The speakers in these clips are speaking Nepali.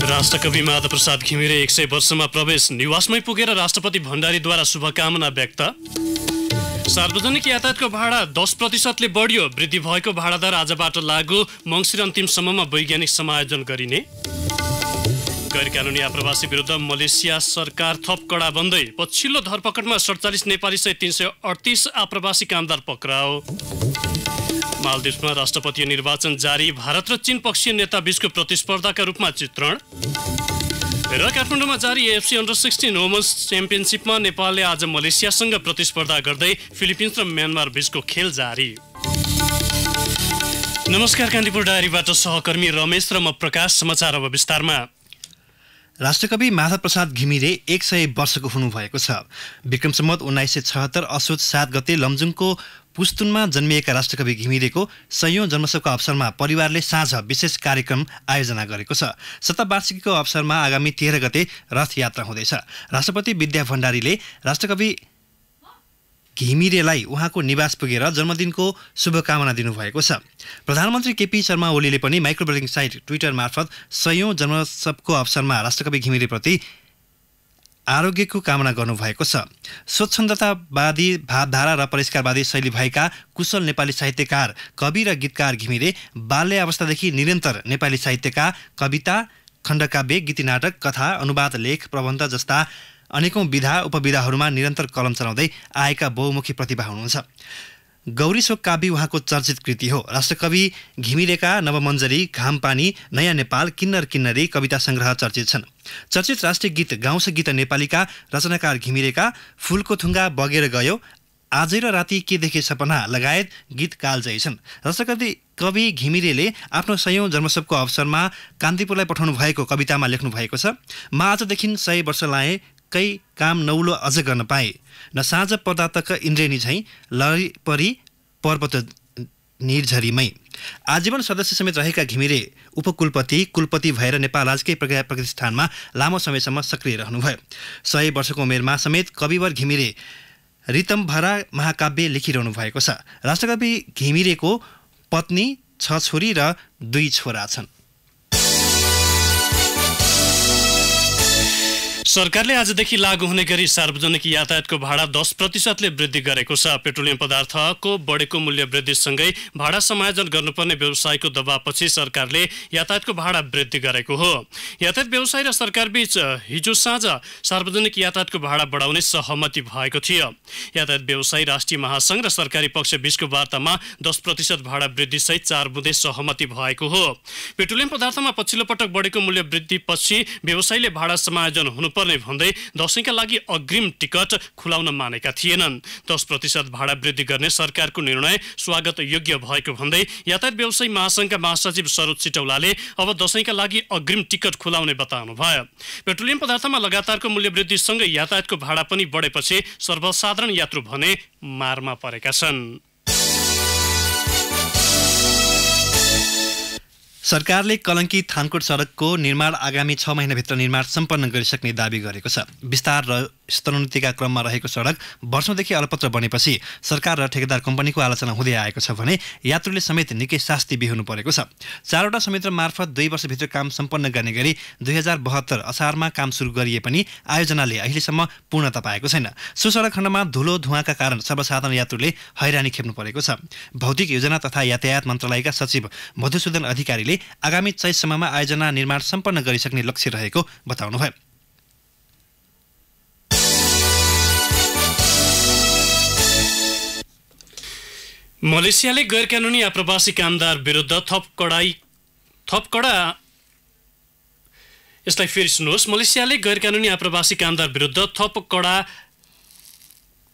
राष्ट्रकवि माधवप्रसाद घिमिरे 100 वर्षमा प्रवेश निवासमै पुगेर राष्ट्रपति भण्डारीद्वारा शुभकामना व्यक्त। सार्वजनिक यातायातको भाडा 10%ले बढ्यो। वृद्धि भएको भाडादर आजबाट लागू। मङ्सिर अन्तिमसम्ममा वैज्ञानिक समायोजन गरिने। गैरकानुनी आप्रवासी विरुद्ध मलेसिया सरकार थप कडा बन्दै। पछिल्लो धरपकडमा 47 नेपाली सहित 338 आप्रवासी कामदार पक्राउ। मालदिप्समा राष्ट्रपतीय निर्वाचन जारी। भारत र चीन पक्षीय नेता बीचको प्रतिस्पर्धाका रूपमा चित्रण। र काठमाडौँमा जारी एएफसी अन्डर-16 वुमेन्स च्याम्पियनसिपमा नेपालले आज मलेसियासँग प्रतिस्पर्धा गर्दै फिलिपिन्स र म्यानमार बीचको खेल जारी। नमस्कार, कान्तिपुर डायरीबाट सहकर्मी रमेश र म प्रकाश। समाचार अब विस्तारमा। राष्ट्रकवि माधवप्रसाद घिमिरे 100 वर्षको हुनुभएको छ। विक्रम सम्वत 1976 असोज 7 गते लमजुङको पुस्तुनमा जन्मिएका राष्ट्रकवि घिमिरेको 100औं जन्मोत्सवको अवसरमा परिवारले साँझ विशेष कार्यक्रम आयोजना गरेको छ। शतवार्षिकीको अवसरमा आगामी 13 गते रथयात्रा हुँदैछ। राष्ट्रपति विद्या भण्डारीले राष्ट्रकवि घिमिरेलाई उहाँको निवास पुगेर जन्मदिनको शुभकामना दिनुभएको छ। प्रधानमन्त्री केपी शर्मा ओलीले पनि माइक्रो ब्लगिङ साइट ट्विटर मार्फत 100औं जन्मोत्सवको अवसरमा राष्ट्रकवि घिमिरेप्रति आरोग्यको कामना गर्नुभएको छ। स्वच्छन्दतावादी, भावधारा र परिष्कारवादी शैली भएका कुशल नेपाली साहित्यकार, कवि र गीतकार घिमिरे बाल्य अवस्थादेखि निरन्तर नेपाली साहित्यका कविता, खण्डकाव्य, गीति नाटक, कथा, अनुवाद, लेख, प्रबन्ध जस्ता अनेकौं विधा उपविधाहरूमा निरन्तर कलम चलाउँदै आएका बहुमुखी प्रतिभा हुनुहुन्छ। गौरी शोक काव्य उहाँको चर्चित कृति हो। राष्ट्रकवि घिमिरेका नवमञ्जरी, घामपानी, नयाँ नेपाल, किन्नर किन्नरी कविता सङ्ग्रह चर्चित छन्। चर्चित राष्ट्रिय गीत गाउँछ गीत नेपालीका रचनाकार घिमिरेका फूलको थुङ्गा बगेर गयो, आजै र राति के देखे सपना लगायत गीत कालजयी छन्। राष्ट्रकवि घिमिरेले आफ्नो 100औं जन्मोत्सवको अवसरमा कान्तिपुरलाई पठाउनु भएको कवितामा लेख्नु भएको छ। म आजदेखि 100 वर्ष लाएँ, कै काम नौलो अझ गर्न पाए, न साँझ पर्दा तक इन्द्रेणी झैँ लहरी परी पर्वत निर्झरीमै। आजीवन सदस्य समेत रहेका घिमिरे कुलपति भएर नेपाल राजकीय प्रज्ञा प्रतिष्ठानमा लामो समयसम्म सक्रिय रहनुभयो। 100 वर्षको उमेरमा समेत कविवर घिमिरे रितम्भरा महाकाव्य लेखिरहनु भएको छ। राष्ट्रकवि घिमिरेको पत्नी, 6 छोरी र 2 छोरा छन्। सरकारले आजदेखि लागू हुने गरी सार्वजनिक यातायातको भाडा 10%ले वृद्धि गरेको छ। पेट्रोलियम पदार्थको बढेको मूल्य वृद्धिसँगै भाडा समायोजन गर्नुपर्ने व्यवसायको दबावपछि सरकारले यातायातको भाडा वृद्धि गरेको हो। यातायात व्यवसायी र सरकारबीच हिजो साँझ सार्वजनिक यातायातको भाडा बढाउने सहमति भएको थियो। यातायात व्यवसायी राष्ट्रिय महासङ्घ र सरकारी पक्ष बीचको वार्तामा 10% भाडा वृद्धिसहित 4 बुँदे सहमति भएको हो। पेट्रोलियम पदार्थमा पछिल्लो पटक बढेको मूल्य वृद्धिपछि व्यवसायीले भाडा समायोजन हुनुपर्ने भन्दै दशैंका लागि अग्रिम टिकट खुलाउन मानेका थिएनन्। 10% भाडा वृद्धि गर्ने सरकारको निर्णय स्वागत योग्य भएको भन्दै यातायात व्यवसायी महासङ्घका महासचिव सरोज सिटौलाले अब दशैंका लागि अग्रिम टिकट खुलाउने बताउनुभयो। पेट्रोलियम पदार्थमा लगातारको मूल्य वृद्धिसँगै यातायातको भाडा पनि बढेपछि सर्वसाधारण यात्रु भने मारमा परेका छन्। सरकारले कलङ्की थानकोट सडकको निर्माण आगामी 6 महिनाभित्र निर्माण सम्पन्न गरिसक्ने दावी गरेको छ। विस्तार र स्तरोन्नतिका क्रममा रहेको सडक वर्षौंदेखि अलपत्र बनेपछि सरकार र ठेकेदार कम्पनीको आलोचना हुँदै आएको छ भने यात्रुले समेत निकै शास्ति बिहोर्नु परेको छ। 4वटा संयन्त्र मार्फत 2 वर्षभित्र काम सम्पन्न गर्ने गरी 2072 असारमा काम सुरु गरिए पनि आयोजनाले अहिलेसम्म पूर्णता पाएको छैन। सो सडक खण्डमा धुलो धुवाका कारण सर्वसाधारण यात्रुले हैरानी खेप्नु परेको छ। भौतिक योजना तथा यातायात मन्त्रालयका सचिव मधुसूदन अधिकारीले आगामी चैतसम्ममा आयोजना निर्माण सम्पन्न गरिसक्ने लक्ष्य रहेको बताउनुभयो। मलेसियाले गैरकानुनी आप्रवासी कामदार विरुद्ध थप कडा यसलाई फेरि सुन्नुहोस्। मलेसियाले गैरकानुनी आप्रवासी कामदार विरुद्ध थप कडा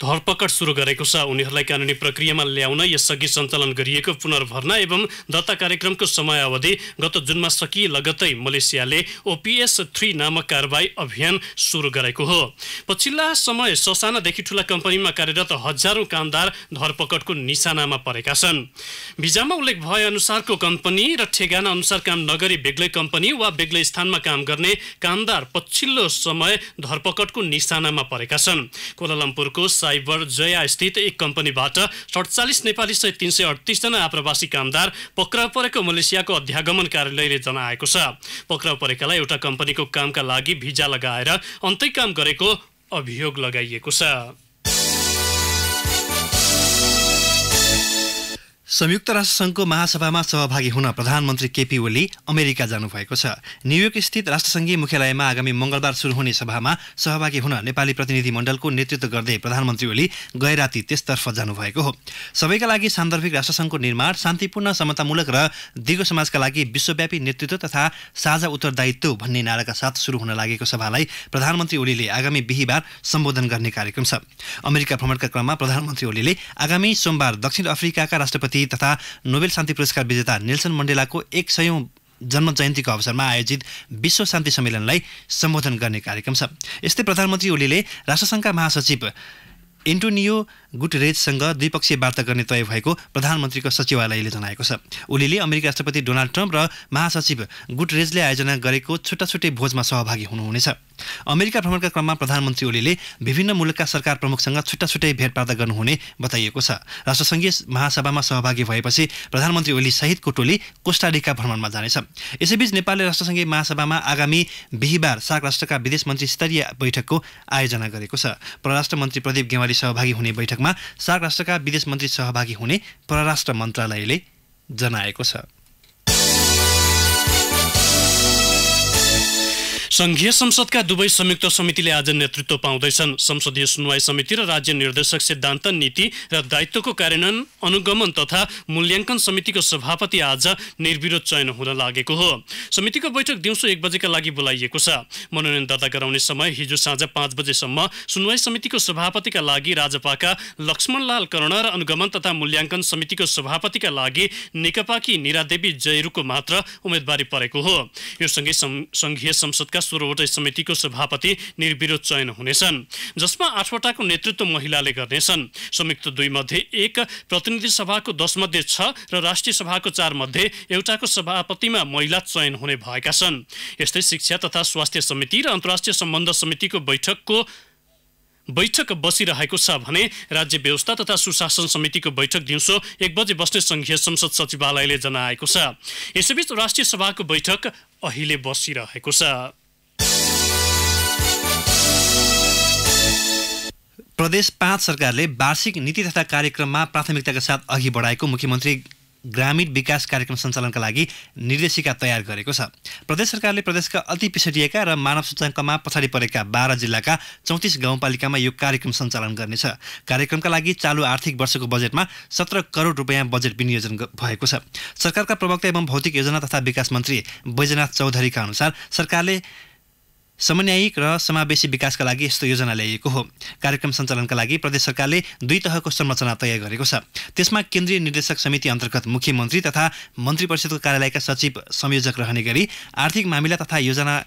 धरपकड सुरु गरेको छ। उनीहरूलाई कानुनी प्रक्रियामा ल्याउन यसअघि सञ्चालन गरिएको पुनर्भर्ना एवं दर्ता कार्यक्रमको समयावधि गत जुनमा सकिए लगत्तै मलेसियाले OPS 3 नामक कारबाही अभियान सुरु गरेको हो। पछिल्ला समय ससानादेखि ठूला कम्पनीमा कार्यरत हजारौं कामदार धरपकडको निशानामा परेका छन्। भिजामा उल्लेख भए अनुसारको कम्पनी र ठेगाना अनुसार काम नगरी बेग्लै कम्पनी वा बेग्लै स्थानमा काम गर्ने कामदार पछिल्लो समय धरपकडको निशानामा परेका छन्। कोलालम्पुरको साइबर जया स्थित एक कम्पनीबाट 47 नेपाली सहित 338 जना आप्रवासी कामदार पक्राउ परेको मलेसियाको अध्यागमन कार्यालयले जनाएको छ। पक्राउ परेकालाई एउटा कम्पनीको कामका लागि भिजा लगाएर अन्तै काम गरेको अभियोग लगाइएको छ। संयुक्त राष्ट्रसङ्घको महासभामा सहभागी हुन प्रधानमन्त्री केपी ओली अमेरिका जानुभएको छ। न्युयोर्क स्थित राष्ट्रसङ्घीय मुख्यालयमा आगामी मङ्गलबार सुरु हुने सभामा सहभागी हुन नेपाली प्रतिनिधिमण्डलको नेतृत्व गर्दै प्रधानमन्त्री ओली गए राति त्यसतर्फ जानुभएको हो। सबैका लागि सान्दर्भिक राष्ट्रसङ्घको निर्माण, शान्तिपूर्ण, समतामूलक र दिगो समाजका लागि विश्वव्यापी नेतृत्व तथा साझा उत्तरदायित्व भन्ने नाराका साथ सुरु हुन लागेको सभालाई प्रधानमन्त्री ओलीले आगामी बिहीबार सम्बोधन गर्ने कार्यक्रम छ। अमेरिका भ्रमणका क्रममा प्रधानमन्त्री ओलीले आगामी सोमबार दक्षिण अफ्रिकाका राष्ट्रपति तथा नोबेल शान्ति पुरस्कार विजेता नेल्सन मण्डेलाको 100औं जन्म जयन्तीको अवसरमा आयोजित विश्व शान्ति सम्मेलनलाई सम्बोधन गर्ने कार्यक्रम छ। यस्तै प्रधानमन्त्री ओलीले राष्ट्रसङ्घका महासचिव एन्टोनियो गुटेरेजसँग द्विपक्षीय वार्ता गर्ने तय भएको प्रधानमन्त्रीको सचिवालयले जनाएको छ। ओलीले अमेरिकी राष्ट्रपति डोनाल्ड ट्रम्प र महासचिव गुटेरेजले आयोजना गरेको छुट्टा-छुट्टै भोजमा सहभागी हुनुहुनेछ। अमेरिका भ्रमणका क्रममा प्रधानमन्त्री ओलीले विभिन्न मुलुकका सरकार प्रमुखसँग छुट्टा-छुट्टै भेटवार्ता गर्नुहुने बताइएको छ। राष्ट्रसङ्घीय महासभामा सहभागी भएपछि प्रधानमन्त्री ओली सहितको टोली कोस्टारिका भ्रमणमा जानेछ। यसैबीच नेपालले राष्ट्रसङ्घीय महासभामा आगामी बिहीबार सार्क राष्ट्रका विदेश मन्त्री स्तरीय बैठकको आयोजना गरेको छ। परराष्ट्र मन्त्री प्रदीप गेवाली सहभागी हुने बैठकमा सार्क राष्ट्रका विदेश मन्त्री सहभागी हुने परराष्ट्र मन्त्रालयले जनाएको छ। संघीय संसदका दुवै संयुक्त समितिले आज नेतृत्व पाउँदैछन्। संसदीय सुनवाई समिति र राज्य निर्देशक सिद्धान्त, नीति र दायित्वको कार्यान्वयन, अनुगमन तथा मूल्याङ्कन समितिको सभापति आज निर्विरोध चयन हुन लागेको हो। समितिको बैठक दिउँसो 1 बजेका लागि बोलाइएको छ। मनोनयन दर्ता गराउने समय हिजो साँझ 5 बजेसम्म सुनवाई समितिको सभापतिका लागि राजपाका लक्ष्मणलाल कर्ण र अनुगमन तथा मूल्याङ्कन समितिको सभापतिका लागि नेकपाकी निरादेवी जयरुको मात्र उम्मेदवारी परेको हो। यो सँगै संघीय संसदका 16वटै समितिको सभापति निर्विरोध चयन हुनेछन्, जसमा 8वटाको नेतृत्व महिलाले गर्नेछन्। संयुक्त 2 मध्ये 1, प्रतिनिधि सभाको 10 मध्ये 6 र राष्ट्रिय सभाको 4 मध्ये एउटाको सभापतिमा महिला चयन हुने भएका छन्। यस्तै शिक्षा तथा स्वास्थ्य समिति र अन्तर्राष्ट्रिय सम्बन्ध समितिको बैठक बसिरहेको छ भने राज्य व्यवस्था तथा सुशासन समितिको बैठक दिउँसो 1 बजे बस्ने संघीय संसद सचिवालयले जनाएको छ। यसैबीच राष्ट्रिय सभाको बैठक अहिले बसिरहेको छ। प्रदेश 5 सरकारले वार्षिक नीति तथा कार्यक्रममा प्राथमिकताका साथ अघि बढाएको मुख्यमन्त्री ग्रामीण विकास कार्यक्रम सञ्चालनका लागि निर्देशिका तयार गरेको छ। प्रदेश सरकारले प्रदेशका अति पिछडिएका र मानव सूचकाङ्कमा पछाडि परेका 12 जिल्लाका 34 गाउँपालिकामा यो कार्यक्रम सञ्चालन गर्नेछ। कार्यक्रमका लागि चालु आर्थिक वर्षको बजेटमा 17 करोड रुपैयाँ बजेट विनियोजन भएको छ। सरकारका प्रवक्ता एवं भौतिक योजना तथा विकास मन्त्री बैजनाथ चौधरीका अनुसार सरकारले समन्वयिक र समावेशी विकासका लागि यस्तो योजना ल्याइएको हो। कार्यक्रम सञ्चालनका लागि प्रदेश सरकारले 2 तहको संरचना तय गरेको छ। त्यसमा केन्द्रीय निर्देशक समिति अन्तर्गत मुख्यमन्त्री तथा मन्त्री परिषदको कार्यालयका सचिव संयोजक रहने गरी आर्थिक मामिला तथा योजना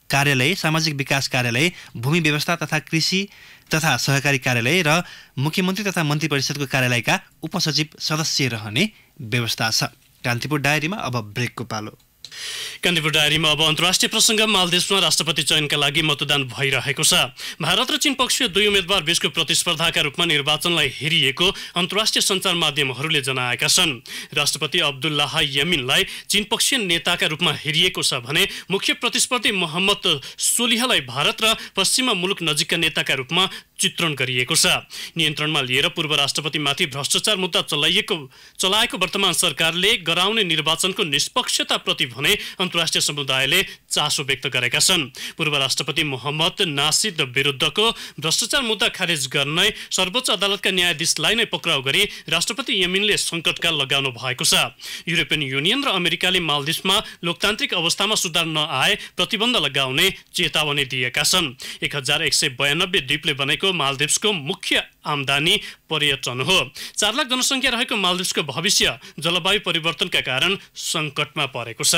कार्यालय, सामाजिक विकास कार्यालय, भूमि व्यवस्था तथा कृषि तथा सहकारी कार्यालय र मुख्यमन्त्री तथा मन्त्री परिषदको कार्यालयका उपसचिव सदस्य रहने व्यवस्था छ। कान्तिपुर डायरीमा अब ब्रेकको पालो। कान्तिपुर डायरीमा अब अन्तर्राष्ट्रिय प्रसङ्ग। मालदिप्समा राष्ट्रपति चयनका लागि मतदान भइरहेको छ। भारत र चीन पक्षीय 2 उम्मेदवार बीचको प्रतिस्पर्धाका रूपमा निर्वाचनलाई हेरिएको अन्तर्राष्ट्रिय सञ्चार माध्यमहरूले जनाएका छन्। राष्ट्रपति अब्दुल्लाह यमिनलाई चीन पक्षीय नेताका रूपमा हेरिएको छ भने मुख्य प्रतिस्पर्धी मोहम्मद सोलिहलाई भारत र पश्चिमा मुलुक नजिकका नेताका रूपमा चित्रण गरिएको छ। नियन्त्रणमा लिएर पूर्व राष्ट्रपतिमाथि भ्रष्टाचार मुद्दा चलाएको वर्तमान सरकारले गराउने निर्वाचनको निष्पक्षताप्रति भने अन्तर्राष्ट्रिय समुदायले चासो व्यक्त गरेका छन्। पूर्व राष्ट्रपति मोहम्मद नासिद विरुद्धको भ्रष्टाचार मुद्दा खारेज गर्ने सर्वोच्च अदालतका न्यायाधीशलाई नै पक्राउ गरी राष्ट्रपति यमिनले सङ्कटकाल लगाउनु भएको छ। युरोपियन युनियन र अमेरिकाले मालदिप्समा लोकतान्त्रिक अवस्थामा सुधार नआए प्रतिबन्ध लगाउने चेतावनी दिएका छन्। 1192 द्वीपले बनेको मालदिप्सको मुख्य आमदानी पर्यटन हो। 4 लाख जनसङ्ख्या रहेको मालदिप्सको भविष्य जलवायु परिवर्तनका कारण सङ्कटमा परेको छ।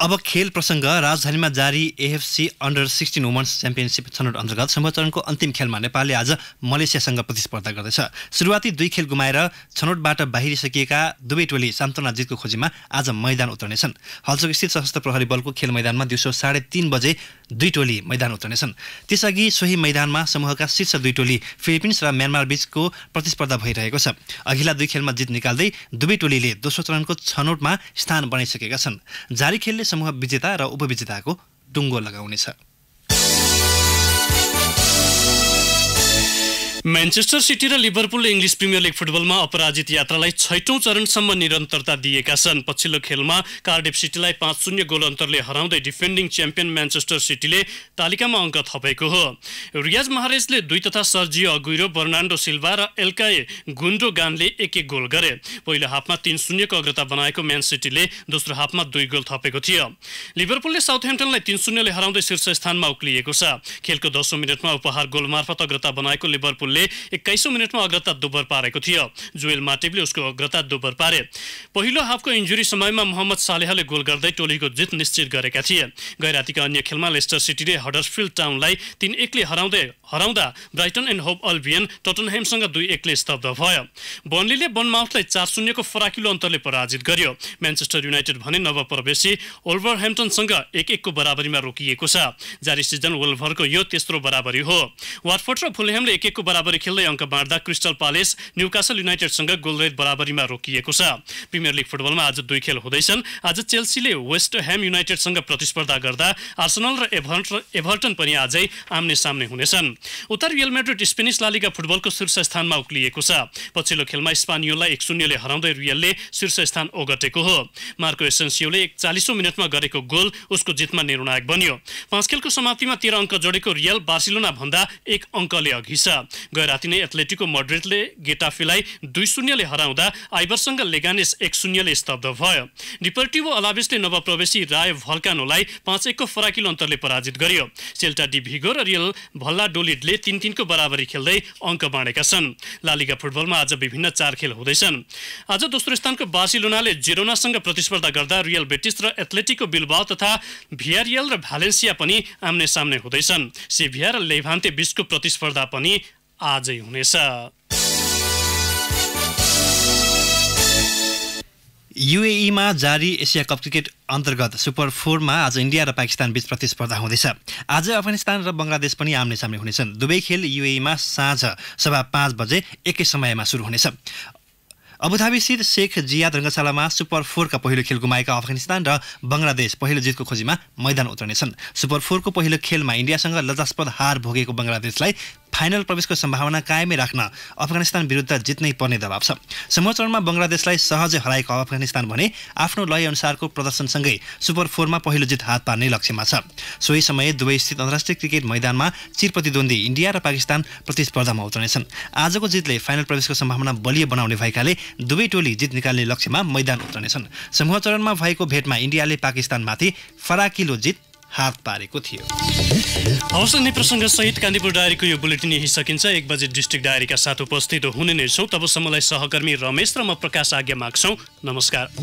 अब खेल प्रसङ्ग। राजधानीमा जारी एएफसी अन्डर 16 वुमन्स च्याम्पियनसिप छनौट अन्तर्गत समूह चरणको अन्तिम खेलमा नेपालले आज मलेसियासँग प्रतिस्पर्धा गर्दैछ। सुरुवाती 2 खेल गुमाएर छनौटबाट बाहिरिसकिएका दुवै टोली सान्तवना जितको खोजीमा आज मैदान उत्रनेछन्। हलचोकस्थित सशस्त्र प्रहरी बलको खेल मैदानमा दिउँसो 3:30 बजे 2 टोली मैदान उत्रनेछन्। त्यसअघि सोही मैदानमा समूहका शीर्ष 2 टोली फिलिपिन्स र म्यानमार बीचको प्रतिस्पर्धा भइरहेको छ। अघिल्ला 2 खेलमा जित निकाल्दै दुवै टोलीले दोस्रो चरणको छनौटमा स्थान बनाइसकेका छन्। जारी खेलले समूह विजेता र उपविजेताको टुङ्गो लगाउनेछ। म्यान्चेस्टर सिटी र लिभरपुलले इङ्ग्लिस प्रिमियर लिग फुटबलमा अपराजित यात्रालाई 6औं चरणसम्म निरन्तरता दिएका छन्। पछिल्लो खेलमा कार्डिफ सिटीलाई 5-0 गोल अन्तरले हराउँदै डिफेन्डिङ च्याम्पियन म्यान्चेस्टर सिटीले तालिकामा अङ्क थपेको हो। रियाज महारेजले 2 तथा सर्जियो अगुइरो, बर्नान्डो सिल्भा र एल्काए गुन्डोगानले 1-1 गोल गरे। पहिलो हाफमा 3-0 को अग्रता बनाएको म्यान सिटीले दोस्रो हाफमा 2 गोल थपेको थियो। लिभरपुलले साउथह्याम्पटनलाई 3-0 ले हराउँदै शीर्ष स्थानमा उक्लिएको छ। खेलको 10औं मिनेटमा उपहार गोल मार्फत अग्रता बनाएको लिभरपुलले 21औं मिनेटमा अग्रता दोब्बर पारेको थियो। जोएल माटिबले उसको अग्रता दोब्बर पारे। पहिलो हाफको इन्जुरी समयमा मोहम्मद सालेहले गोल गर्दै टोलीको जित निश्चित गरेका थिए। गैरातीका अन्य खेलमा लेस्टर सिटीले हडर्सफिल्ड टाउनलाई 3-1 ले हराउँदा ब्राइटन एन्ड होभ अल्बियन टटनह्यामसँग 2-1 ले स्तब्ध भयो। बर्नलीले बर्नमाउथलाई 4-0 को फराकिलो अन्तरले पराजित गर्यो। म्यान्चेस्टर युनाइटेड भने नवप्रवेशी वुल्भरह्याम्पटनसँग 1-1 को बराबरीमा रोकिएको छ। जारी सिजन वुल्भरको यो तेस्रो बराबरी हो। वाटफोर्ड र फुलह्यामले 1-1 को बराबरी खेल्दै अङ्क बाँड्दा क्रिस्टल प्यालेस न्युकासल युनाइटेडसँग गोलरहित बराबरीमा रोकिएको छ। प्रिमियर लिग फुटबलमा आज 2 खेल हुँदैछन्। आज चेल्सीले वेस्ट ह्याम युनाइटेडसँग प्रतिस्पर्धा गर्दा आर्सेनल र एभर्टन पनि आजै आम्ने सामने हुनेछन्। उता रियल मैड्रिड स्पेनिस ला लिगा फुटबलको शीर्ष स्थानमा उक्लिएको छ। पछिल्लो खेलमा स्पानियोललाई 1-0 ले हराउँदै रियलले शीर्ष स्थान ओगटेको हो। मार्को एसेन्सियोले 41औं मिनेटमा गरेको गोल उसको जितमा निर्णायक बन्यो। 5 खेलको समाप्तिमा 13 अङ्क जोडेको रियल बार्सिलोना भन्दा 1 अङ्कले अघि छ। गैराती नै एथलेटिको मड्रिडले गेटाफेलाई 2-0 ले हराउँदा आइबरसँग लेगानेस 1-0 ले स्तब्ध भयो। डिपोर्टिभो अलावेसले नवप्रवेशी राय भल्कानोलाई 5-1 को फराकिलो अन्तरले पराजित गर्यो। सेल्टा डी भिगो र रियल भल्लाडोलिडले 3-3 को बराबरी खेल्दै अङ्क बाँडेका छन्। ला लिगा फुटबलमा आज विभिन्न 4 खेल हुँदैछन्। आज दोस्रो स्थानको बार्सिलोनाले जेरोनासँग प्रतिस्पर्धा गर्दा रियल बेटिस र एथलेटिको बिल्बाओ तथा भियारियल र भ्यालेन्सिया पनि आम्ने सामने हुँदैछन्। सेभिया र लेभान्ते बीचको प्रतिस्पर्धा पनि आजै हुनेछ। युएईमा जारी एसिया कप क्रिकेट अन्तर्गत सुपर 4 मा आज इन्डिया र पाकिस्तान बीच प्रतिस्पर्धा हुँदैछ। आज अफगानिस्तान र बंगलादेश पनि आम्ने सामने हुनेछन्। दुवै खेल युएईमा साँझ 5:15 बजे एकै समयमा सुरु हुनेछ। अबुधाबी स्थित शेख जियाद रङ्गशालामा सुपर 4 का पहिलो खेल गुमाएका अफगानिस्तान र बंगलादेश पहिलो जितको खोजीमा मैदान उत्रनेछन्। सुपर 4 को पहिलो खेलमा इन्डियासँग लज्जास्पद हार भोगेको बंगलादेशलाई फाइनल प्रवेशको सम्भावना कायमै राख्न अफगानिस्तान विरुद्ध जित्नै पर्ने दबाव छ। समूह चरणमा बंगलादेशलाई सहजै हराएको अफगानिस्तान भने आफ्नो लय अनुसारको प्रदर्शनसँगै सुपर 4 मा पहिलो जित हात पार्ने लक्ष्यमा छ। सोही समय दुवै स्थित अन्तर्राष्ट्रिय क्रिकेट मैदानमा चिरप्रतिद्वन्दी इन्डिया र पाकिस्तान प्रतिस्पर्धामा उत्रनेछन्। आजको जितले फाइनल प्रवेशको सम्भावना बलियो बनाउने भएकाले दुवै टोली जित निकाल्ने लक्ष्यमा मैदान उत्रनेछन्। समूह चरणमा भएको भेटमा इन्डियाले पाकिस्तानमाथि फराकिलो जित हात पारेको थियो। हवस्, अन्य प्रसङ्ग सहित कान्तिपुर डायरीको यो बुलेटिन यही सकिन्छ। 1 बजे डिस्ट्रिक्ट डायरीका साथ उपस्थित हुने नै छौँ। तबसम्मलाई सहकर्मी रमेश र म प्रकाश आज्ञा माग्छौँ। नमस्कार।